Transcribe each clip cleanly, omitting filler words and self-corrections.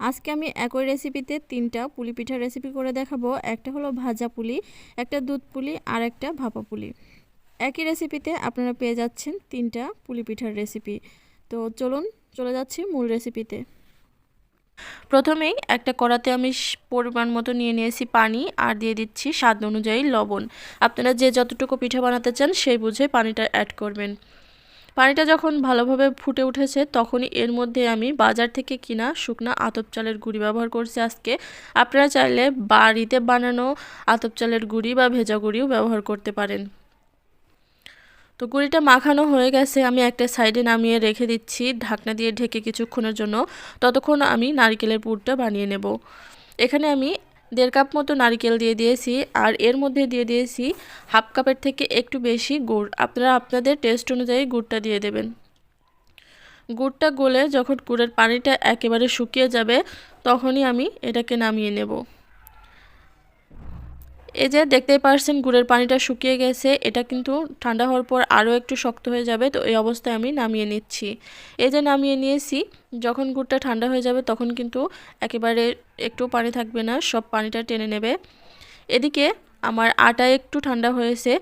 আজকে আমি একই রেসিপিতে 3টা পুলি পিঠার রেসিপি করে দেখাবো। একটা হলো ভাজা পুলি, একটা দুধ পুলি আর একটা ভাপা পুলি। একই রেসিপিতে আপনারা পেয়ে যাচ্ছেন 3টা পুলি পিঠার রেসিপি। তো চলুন চলে যাচ্ছি মূল রেসিপিতে। প্রথমেই একটা কড়াতে আমি পরিমাণ মতো নিয়ে নিয়েছি পানি আর দিয়ে দিচ্ছি স্বাদ অনুযায়ী লবণ। আপনারা যে যতটুকু পিঠা বানাতে চান সেই বুঝে পানিটা অ্যাড করবেন। পানিটা যখন ভালোভাবে ফুটে উঠেছে তখনই এর মধ্যে আমি বাজার থেকে কিনা শুকনা আতপ চালের গুঁড়ি ব্যবহার করছি আজকে। আপনারা চাইলে বাড়িতে বানানো আতপ চালের গুঁড়ি বা ভেজা গুঁড়িও ব্যবহার করতে পারেন। তো গুঁড়িটা মাখানো হয়ে গেছে, আমি একটা সাইডে নামিয়ে রেখে দিচ্ছি ঢাকনা দিয়ে ঢেকে কিছুক্ষণের জন্য। ততক্ষণ আমি নারকেলের পুরটা বানিয়ে নেব। এখানে আমি 1.5 কাপ মতো নারকেল দিয়ে দিয়েছি আর এর মধ্যে দিয়ে দিয়েছি হাফ কাপের থেকে একটু বেশি গুড়। আপনারা আপনাদের টেস্ট অনুযায়ী গুড়টা দিয়ে দেবেন। গুড়টা গলে যখন গুড়ের পানিটা একেবারে শুকিয়ে যাবে তখনই আমি এটাকে নামিয়ে নেব। এই যে দেখতেই পারছেন গুড়ের পানিটা শুকিয়ে গেছে, এটা কিন্তু ঠান্ডা হওয়ার পর আরও একটু শক্ত হয়ে যাবে। তো এই অবস্থায় আমি নামিয়ে নিচ্ছি। এই যে নামিয়ে নিয়েছি, যখন গুড়টা ঠান্ডা হয়ে যাবে তখন কিন্তু একেবারে একটু পানি থাকবে না, সব পানিটা টেনে নেবে। এদিকে আমার আটা একটু ঠান্ডা হয়েছে,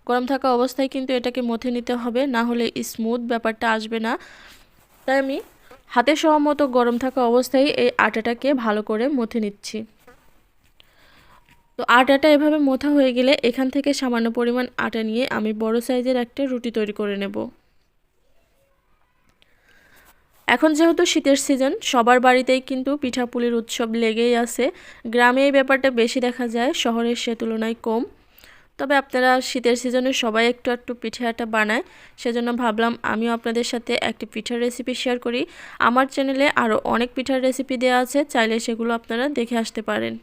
গরম থাকা অবস্থায় কিন্তু এটাকে মথে নিতে হবে, না হলে স্মুথ ব্যাপারটা আসবে না। তাই আমি হাতে সহ মতো গরম থাকা অবস্থায় এই আটাটাকে ভালো করে মথে নিচ্ছি। তো আটাটা এভাবে মোথা হয়ে গেলে এখান থেকে সামান্য পরিমাণ আটা নিয়ে আমি বড় সাইজের একটা রুটি তৈরি করে নেব। এখন যেহেতু শীতের সিজন, সবার বাড়িতেই কিন্তু পিঠাপুলির উৎসব লেগেই আছে। গ্রামে এই ব্যাপারটা বেশি দেখা যায়, শহরের সে তুলনায় কম। তবে আপনারা শীতের সিজনে সবাই একটু একটু পিঠে আটা বানায়, সেজন্য ভাবলাম আমিও আপনাদের সাথে একটি পিঠার রেসিপি শেয়ার করি। আমার চ্যানেলে আরও অনেক পিঠার রেসিপি দেওয়া আছে, চাইলে সেগুলো আপনারা দেখে আসতে পারেন।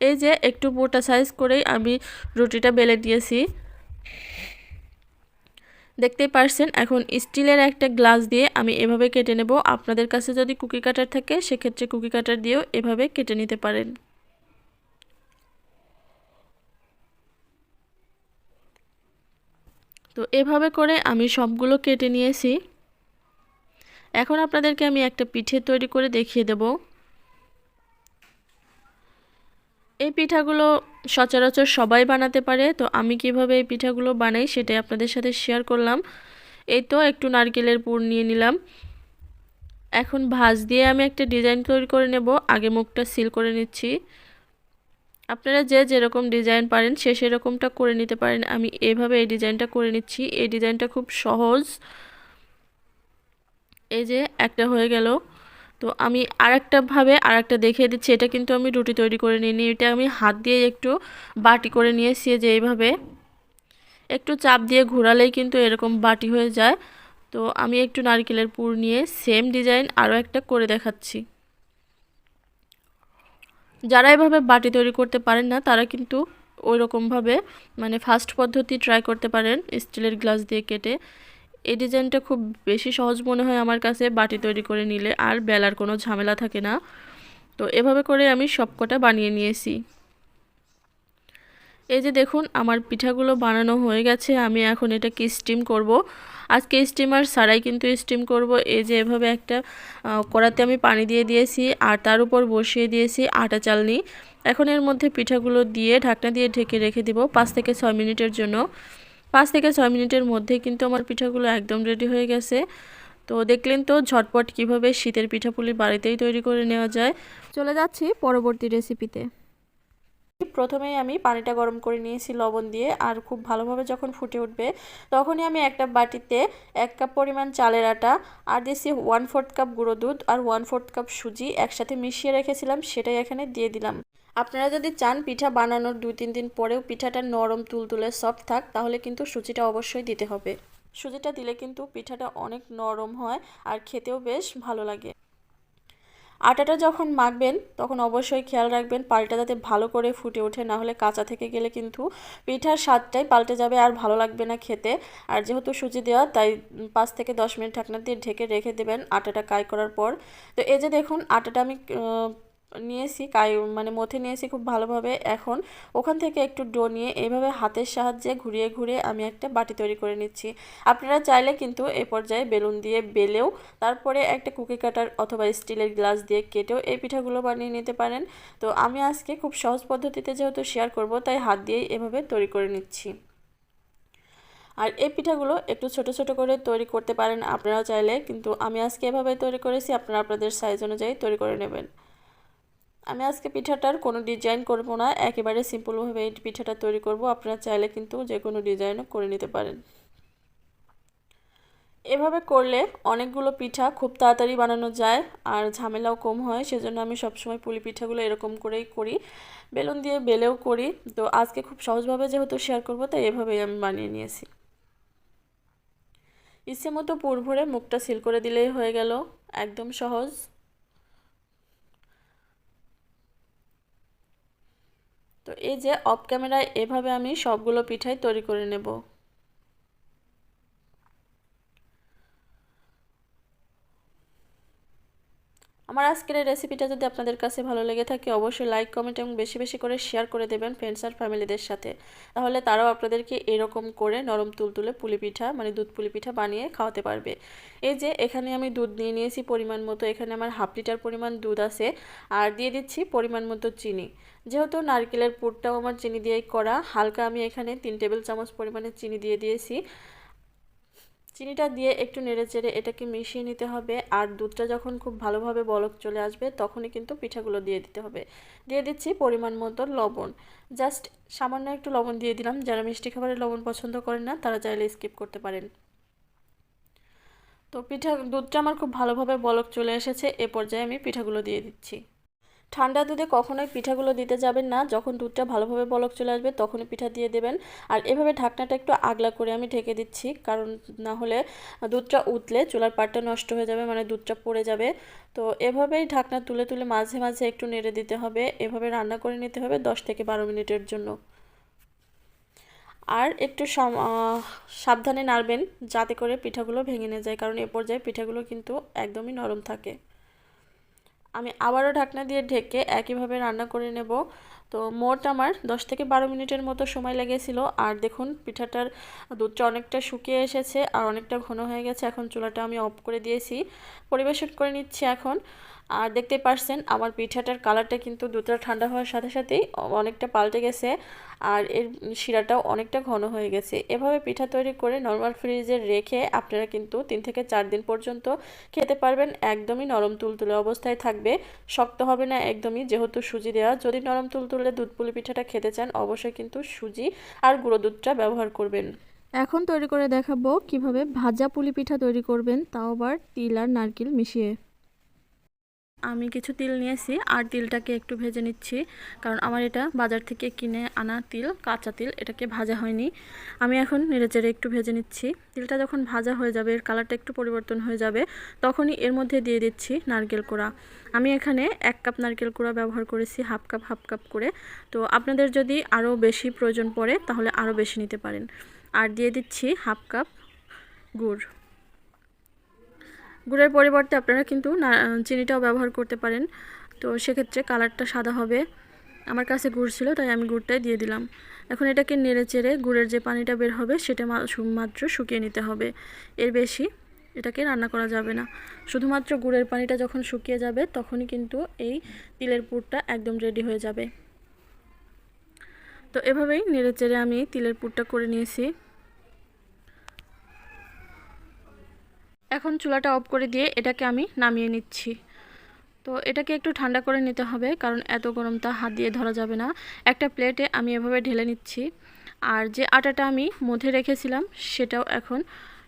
এই যে একটু মোটা সাইজ করেই আমি রুটিটা বেলে দিয়েছি, দেখতেই পারছেন। এখন স্টিলের একটা গ্লাস দিয়ে আমি এভাবে কেটে নেব। আপনাদের কাছে যদি কুকি কাটার থাকে সেক্ষেত্রে কুকি কাটার দিয়েও এভাবে কেটে নিতে পারেন। তো এভাবে করে আমি সবগুলো কেটে নিয়েছি। এখন আপনাদেরকে আমি একটা পিঠে তৈরি করে দেখিয়ে দেব। এই পিঠাগুলো সচরাচর সবাই বানাতে পারে, তো আমি কিভাবে এই পিঠাগুলো বানাই সেটাই আপনাদের সাথে শেয়ার করলাম। এই তো একটু নারকেলের পুর নিয়ে নিলাম। এখন ভাঁজ দিয়ে আমি একটা ডিজাইন তৈরি করে নেব। আগে মুখটা সিল করে নিচ্ছি। আপনারা যে যেরকম ডিজাইন পারেন সে সেরকমটা করে নিতে পারেন। আমি এভাবে এই ডিজাইনটা করে নিচ্ছি। এই ডিজাইনটা খুব সহজ। এই যে একটা হয়ে গেল। তো আমি আরেকটা দেখিয়ে দিচ্ছি। এটা কিন্তু আমি রুটি তৈরি করে নিইনি, এটা আমি হাত দিয়ে একটু বাটি করে নিয়েছি। যে এইভাবে একটু চাপ দিয়ে ঘোরালেই কিন্তু এরকম বাটি হয়ে যায়। তো আমি একটু নারকেলের পুর নিয়ে সেম ডিজাইন আরও একটা করে দেখাচ্ছি। যারা এভাবে বাটি তৈরি করতে পারেন না তারা কিন্তু ওই রকমভাবে মানে ফার্স্ট পদ্ধতি ট্রাই করতে পারেন, স্টিলের গ্লাস দিয়ে কেটে। এই ডিজাইনটা খুব বেশি সহজ মনে হয় আমার কাছে, বাটি তৈরি করে নিলে আর বেলার কোনো ঝামেলা থাকে না। তো এভাবে করে আমি সবকটা বানিয়ে নিয়েছি। এই যে দেখুন আমার পিঠাগুলো বানানো হয়ে গেছে। আমি এখন এটাকে স্টিম করব। আজকে স্টিমার ছাড়াই কিন্তু স্টিম করব। এই যে এভাবে একটা কড়াতে আমি পানি দিয়ে দিয়েছি আর তার উপর বসিয়ে দিয়েছি আটা চালনি। এখন এর মধ্যে পিঠাগুলো দিয়ে ঢাকনা দিয়ে ঢেকে রেখে দিব 5 থেকে 6 মিনিটের জন্য। 5 থেকে 6 মিনিটের মধ্যে কিন্তু আমার পিঠাগুলো একদম রেডি হয়ে গেছে। তো দেখলেন তো ঝটপট কিভাবে শীতের পিঠাপুলি বাড়িতেই তৈরি করে নেওয়া যায়। চলে যাচ্ছি পরবর্তী রেসিপিতে। প্রথমেই আমি পানিটা গরম করে নিয়েছি লবণ দিয়ে, আর খুব ভালোভাবে যখন ফুটে উঠবে তখনই আমি একটা বাটিতে 1 কাপ পরিমাণ চালের আটা আর দিয়েছি 1/4 কাপ গুঁড়ো দুধ আর 1/4 কাপ সুজি একসাথে মিশিয়ে রেখেছিলাম, সেটাই এখানে দিয়ে দিলাম। আপনারা যদি চান পিঠা বানানোর 2-3 দিন পরেও পিঠাটা নরম তুলতুলে সফট থাক, তাহলে কিন্তু সুজিটা অবশ্যই দিতে হবে। সুজিটা দিলে কিন্তু পিঠাটা অনেক নরম হয় আর খেতেও বেশ ভালো লাগে। আটাটা যখন মাখবেন তখন অবশ্যই খেয়াল রাখবেন পালটা যাতে ভালো করে ফুটে ওঠে, না হলে কাঁচা থেকে গেলে কিন্তু পিঠার স্বাদটাই পাল্টে যাবে আর ভালো লাগবে না খেতে। আর যেহেতু সুজি দেওয়া তাই 5 থেকে 10 মিনিট ঢাকনা দিয়ে ঢেকে রেখে দেবেন আটাটা কাই করার পর। তো এই যে দেখুন আটাটা আমি নিয়েছি, মানে মথে নিয়েছি খুব ভালোভাবে। এখন ওখান থেকে একটু ডো নিয়ে এইভাবে হাতের সাহায্যে ঘুরিয়ে ঘুরিয়ে আমি একটা বাটি তৈরি করে নিচ্ছি। আপনারা চাইলে কিন্তু এই পর্যায়ে বেলুন দিয়ে বেলেও তারপরে একটা কুকি কাটার অথবা স্টিলের গ্লাস দিয়ে কেটেও এই পিঠাগুলো বানিয়ে নিতে পারেন। তো আমি আজকে খুব সহজ পদ্ধতিতে যেহেতু শেয়ার করব, তাই হাত দিয়েই এভাবে তৈরি করে নিচ্ছি। আর এই পিঠাগুলো একটু ছোট ছোট করে তৈরি করতে পারেন আপনারাও চাইলে, কিন্তু আমি আজকে এভাবে তৈরি করেছি, আপনারা আপনাদের সাইজ অনুযায়ী তৈরি করে নেবেন। আমি আজকে পিঠাটার কোনো ডিজাইন করব না, একেবারে সিম্পলভাবে এই পিঠাটা তৈরি করব। আপনারা চাইলে কিন্তু যে কোনো ডিজাইনও করে নিতে পারেন। এভাবে করলে অনেকগুলো পিঠা খুব তাড়াতাড়ি বানানো যায় আর ঝামেলাও কম হয়, সেজন্য আমি সবসময় পুলি পিঠাগুলো এরকম করেই করি, বেলুন দিয়ে বেলেও করি। তো আজকে খুব সহজভাবে যেহেতু শেয়ার করব, তাই এভাবেই আমি বানিয়ে নিয়েছি। ইচ্ছে মতো পুর ভরে মুখটা সিল করে দিলেই হয়ে গেল, একদম সহজ। তো এই যে অফ ক্যামেরায় এভাবে আমি সবগুলো পিঠাই তৈরি করে নেব। আমার আজকের এই রেসিপিটা যদি আপনাদের কাছে ভালো লেগে থাকে, অবশ্যই লাইক, কমেন্ট এবং বেশি বেশি করে শেয়ার করে দেবেন ফ্রেন্ডস আর ফ্যামিলিদের সাথে। তাহলে তারাও আপনাদেরকে এরকম করে নরম তুলতুলে পুলি পিঠা মানে দুধ পুলি পিঠা বানিয়ে খাওয়াতে পারবে। এই যে এখানে আমি দুধ নিয়ে নিয়েছি পরিমাণ মতো, এখানে আমার হাফ লিটার পরিমাণ দুধ আছে। আর দিয়ে দিচ্ছি পরিমাণ মতো চিনি। যেহেতু নারকেলের পুরটাও আমার চিনি দিয়েই করা, হালকা আমি এখানে 3 টেবিল চামচ পরিমাণে চিনি দিয়ে দিয়েছি। চিনিটা দিয়ে একটু নেড়েচেড়ে এটাকে মিশিয়ে নিতে হবে। আর দুধটা যখন খুব ভালোভাবে বলক চলে আসবে, তখনই কিন্তু পিঠাগুলো দিয়ে দিতে হবে। দিয়ে দিচ্ছি পরিমাণ মতো লবণ, জাস্ট সামান্য একটু লবণ দিয়ে দিলাম। যারা মিষ্টি খাবারে লবণ পছন্দ করেন না, তারা চাইলে স্কিপ করতে পারেন। তো দুধটা আমার খুব ভালোভাবে বলক চলে এসেছে, এ পর্যায়ে আমি পিঠাগুলো দিয়ে দিচ্ছি। ঠান্ডা দুধে কখনোই পিঠাগুলো দিতে যাবেন না, যখন দুধটা ভালোভাবে বলক চলে আসবে তখনই পিঠা দিয়ে দেবেন। আর এভাবে ঢাকনাটা একটু আগলা করে আমি ঢেকে দিচ্ছি, কারণ না হলে দুধটা উতলে চুলার পাড়টা নষ্ট হয়ে যাবে, মানে দুধটা পড়ে যাবে। তো এভাবেই ঢাকনা তুলে তুলে মাঝে মাঝে একটু নেড়ে দিতে হবে। এভাবে রান্না করে নিতে হবে 10 থেকে 12 মিনিটের জন্য। আর একটু সাবধানে নাড়বেন যাতে করে পিঠাগুলো ভেঙে না যায়, কারণ এ পর্যায়ে পিঠাগুলো কিন্তু একদমই নরম থাকে। আমি আবারও ঢাকনা দিয়ে ঢেকে একইভাবে রান্না করে নেব। তো মোট আমার 10 থেকে 12 মিনিটের মতো সময় লেগেছিল। আর দেখুন পিঠাটার দুধটা অনেকটা শুকিয়ে এসেছে আর অনেকটা ঘন হয়ে গেছে। এখন চুলাটা আমি অফ করে দিয়েছি, পরিবেশন করে নিচ্ছি এখন। আর দেখতে পারছেন আমার পিঠাটার কালারটা কিন্তু দুধটা ঠান্ডা হওয়ার সাথে সাথেই অনেকটা পাল্টে গেছে আর এর শিরাটাও অনেকটা ঘন হয়ে গেছে। এভাবে পিঠা তৈরি করে নরমাল ফ্রিজে রেখে আপনারা কিন্তু 3 থেকে 4 দিন পর্যন্ত খেতে পারবেন। একদমই নরম তুলতুলে অবস্থায় থাকবে, শক্ত হবে না একদমই, যেহেতু সুজি দেওয়া। যদি নরম তুলতুলে দুধ পুলি পিঠাটা খেতে চান, অবশ্যই কিন্তু সুজি আর গুঁড়ো দুধটা ব্যবহার করবেন। এখন তৈরি করে দেখাবো কিভাবে ভাজা পুলি পিঠা তৈরি করবেন, তাও আবার তিল আর নারকেল মিশিয়ে। আমি কিছু তিল নিয়েছি আর তিলটাকে একটু ভেজে নিচ্ছি, কারণ আমার এটা বাজার থেকে কিনে আনা তিল, কাঁচা তিল, এটাকে ভাজা হয়নি। আমি এখন নেড়েচেড়ে একটু ভেজে নিচ্ছি। তিলটা যখন ভাজা হয়ে যাবে, এর কালারটা একটু পরিবর্তন হয়ে যাবে, তখনই এর মধ্যে দিয়ে দিচ্ছি নারকেল কোড়া। আমি এখানে 1 কাপ নারকেল কোড়া ব্যবহার করেছি, হাফ কাপ করে। তো আপনাদের যদি আরও বেশি প্রয়োজন পড়ে তাহলে আরও বেশি নিতে পারেন। আর দিয়ে দিচ্ছি হাফ কাপ গুড়। গুড়ের পরিবর্তে আপনারা কিন্তু চিনিটাও ব্যবহার করতে পারেন, তো সেক্ষেত্রে কালারটা সাদা হবে। আমার কাছে গুড় ছিল তাই আমি গুড়টাই দিয়ে দিলাম। এখন এটাকে নেড়ে চেড়ে গুড়ের যে পানিটা বের হবে সেটা মাত্র শুকিয়ে নিতে হবে, এর বেশি এটাকে রান্না করা যাবে না। শুধুমাত্র গুড়ের পানিটা যখন শুকিয়ে যাবে তখনই কিন্তু এই তিলের পুরটা একদম রেডি হয়ে যাবে। তো এভাবেই নেড়ে চেড়ে আমি তিলের পুরটা করে নিয়েছি। এখন চুলাটা অফ করে দিয়ে এটাকে আমি নামিয়ে নিচ্ছি। তো এটাকে একটু ঠান্ডা করে নিতে হবে, কারণ এত গরমটা হাত দিয়ে ধরা যাবে না। একটা প্লেটে আমি এভাবে ঢেলে নিচ্ছি। আর যে আটাটা আমি মধ্যে রেখেছিলাম সেটাও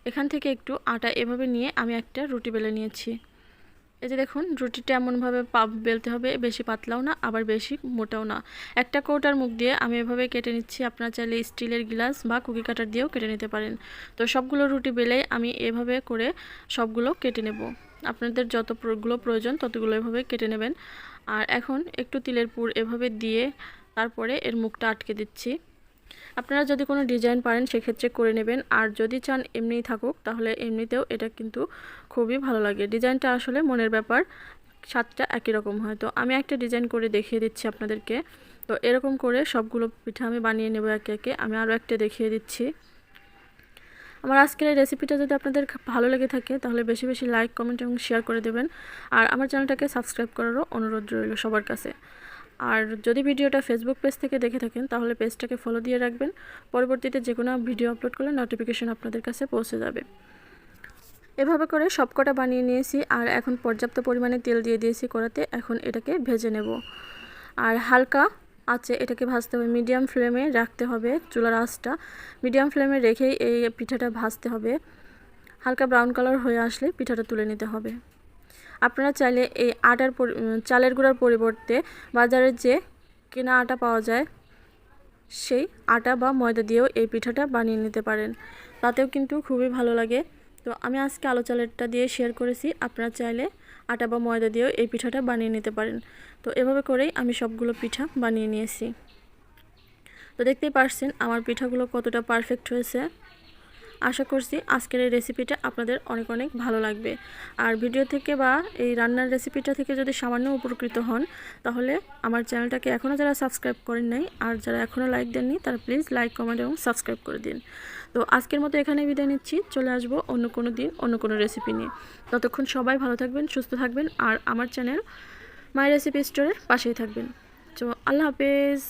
এখান থেকে একটু আটা এভাবে নিয়ে আমি একটা রুটি বেলে নিয়েছি। এই যে দেখুন রুটিটা এমনভাবে বেলতে হবে, বেশি পাতলাও না আবার বেশি মোটাও না। একটা কৌটার মুখ দিয়ে আমি এভাবে কেটে নিচ্ছি, আপনারা চাইলে স্টিলের গ্লাস বা কুকি কাটার দিয়েও কেটে নিতে পারেন। তো সবগুলো রুটি বেলে আমি এভাবে করে সবগুলো কেটে নেব। আপনাদের যতগুলো প্রয়োজন ততগুলো এভাবে কেটে নেবেন। আর এখন একটু তিলের পুর এভাবে দিয়ে তারপরে এর মুখটা আটকে দিচ্ছি। আপনারা যদি কোনো ডিজাইন পারেন সেক্ষেত্রে করে নেবেন, আর যদি চান এমনিই থাকুক তাহলে এমনিতেও এটা কিন্তু খুবই ভালো লাগে। ডিজাইনটা আসলে মনের ব্যাপার, স্বাদটা একই রকম হয়। তো আমি একটা ডিজাইন করে দেখিয়ে দিচ্ছি আপনাদেরকে। তো এরকম করে সবগুলো পিঠা আমি বানিয়ে নেব একে একে। আমি আরও একটা দেখিয়ে দিচ্ছি। আমার আজকের এই রেসিপিটা যদি আপনাদের ভালো লেগে থাকে তাহলে বেশি বেশি লাইক, কমেন্ট এবং শেয়ার করে দেবেন। আর আমার চ্যানেলটাকে সাবস্ক্রাইব করারও অনুরোধ রইল সবার কাছে। আর যদি ভিডিওটা ফেসবুক পেজ থেকে দেখে থাকেন তাহলে পেজটাকে ফলো দিয়ে রাখবেন। পরবর্তীতে যে কোনো ভিডিও আপলোড করলে নোটিফিকেশন আপনাদের কাছে পৌঁছে যাবে। এভাবে করে সবকটা বানিয়ে নিয়েছি আর এখন পর্যাপ্ত পরিমাণে তেল দিয়ে দিয়েছি কড়াতে। এখন এটাকে ভেজে নেব। আর হালকা আঁচে এটাকে ভাজতে হবে, মিডিয়াম ফ্লেমে রাখতে হবে। চুলার আঁচটা মিডিয়াম ফ্লেমে রেখেই এই পিঠাটা ভাজতে হবে। হালকা ব্রাউন কালার হয়ে আসলে পিঠাটা তুলে নিতে হবে। আপনারা চাইলে এই চালের গুঁড়ার পরিবর্তে বাজারের যে কেনা আটা পাওয়া যায় সেই আটা বা ময়দা দিয়েও এই পিঠাটা বানিয়ে নিতে পারেন, তাতেও কিন্তু খুবই ভালো লাগে। তো আমি আজকে আলো চালেরটা দিয়ে শেয়ার করেছি, আপনারা চাইলে আটা বা ময়দা দিয়েও এই পিঠাটা বানিয়ে নিতে পারেন। তো এভাবে করেই আমি সবগুলো পিঠা বানিয়ে নিয়েছি। তো দেখতেই পারছেন আমার পিঠাগুলো কতটা পারফেক্ট হয়েছে। আশা করছি আজকের এই রেসিপিটা আপনাদের অনেক অনেক ভালো লাগবে। আর ভিডিও থেকে বা এই রান্নার রেসিপিটা থেকে যদি সামান্য উপকৃত হন তাহলে আমার চ্যানেলটাকে এখনও যারা সাবস্ক্রাইব করেন নাই আর যারা এখনও লাইক দেননি তারা প্লিজ লাইক, কমেন্ট এবং সাবস্ক্রাইব করে দিন। তো আজকের মতো এখানে বিদায় নিচ্ছি। চলে আসবো অন্য কোনো দিন অন্য কোনো রেসিপি নিয়ে। ততক্ষণ সবাই ভালো থাকবেন, সুস্থ থাকবেন আর আমার চ্যানেল মাই রেসিপি স্টোরের পাশেই থাকবেন। তো আল্লাহ হাফেজ।